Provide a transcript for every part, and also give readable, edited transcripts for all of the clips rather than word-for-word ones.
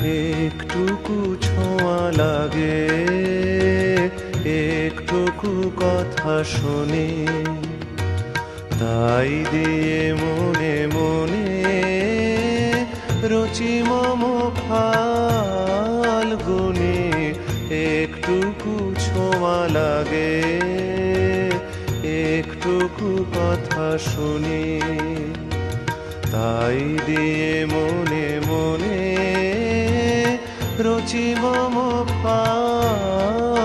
একটুকু ছোঁয়া লাগে, একটুকু কথা শুনি, তাই দিয়ে মনে মনে রচি মম ফাল্গুনি। একটুকু ছোঁয়া লাগে, একটুকু কথা শুনি, তাই দিয়ে মনে মনে রচি মম ফাল্গুনি।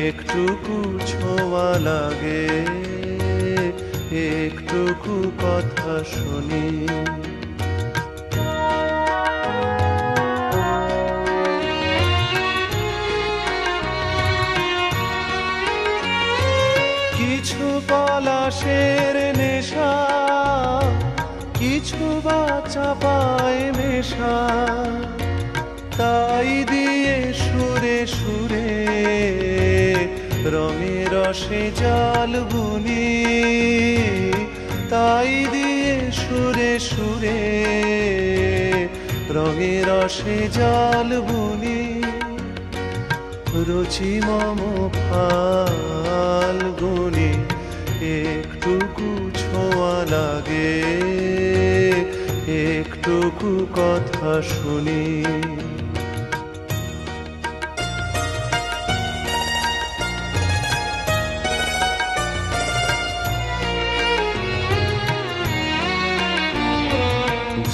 একটুকু ছোঁয়া লাগে, একটুকু কথা শুনি। কিছু পলাশের নেশা, কিছু বা চাপায় মেশা, তাই দিয়ে সুরে সুরে রঙে রসে জাল বুনি। তাই দিয়ে সুরে সুরে রঙে রসে জাল বুনি। রুচি মম ফাল্গুনি। একটুকু ছোঁয়া লাগে, একটুকু কথা শুনি।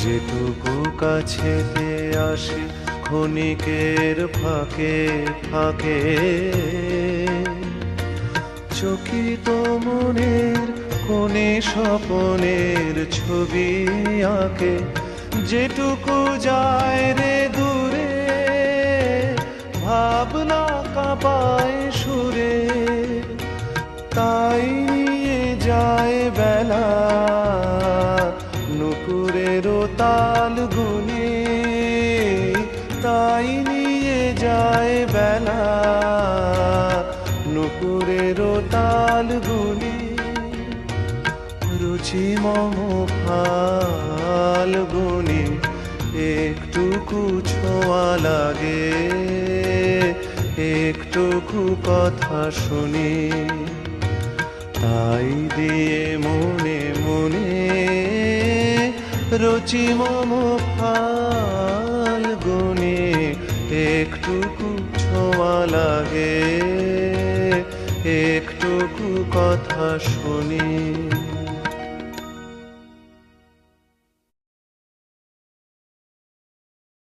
যেটুকু কাছেতে আসি ক্ষণিকের ফাঁকে ফাঁকে, চকিত মনের কোণে স্বপনের ছবি আঁকে। যেটুকু যায় রে দূরে, ভাবনা কাঁপায় সুরে, তাই নিয়ে যায় বেলা নুপুরেরও তাল গুনি। তাই নিয়ে যায় বেলা নুপুরেরও তাল গুনি। রুচি মম ফাল্গুনি। একটুকু ছোঁয়া লাগে, একটুকু কথা শুনি, তাই দিয়ে মনে মনে রচি মম ফাল্গুনি। একটুকু ছোঁয়া লাগে, একটুকু কথা শুনি।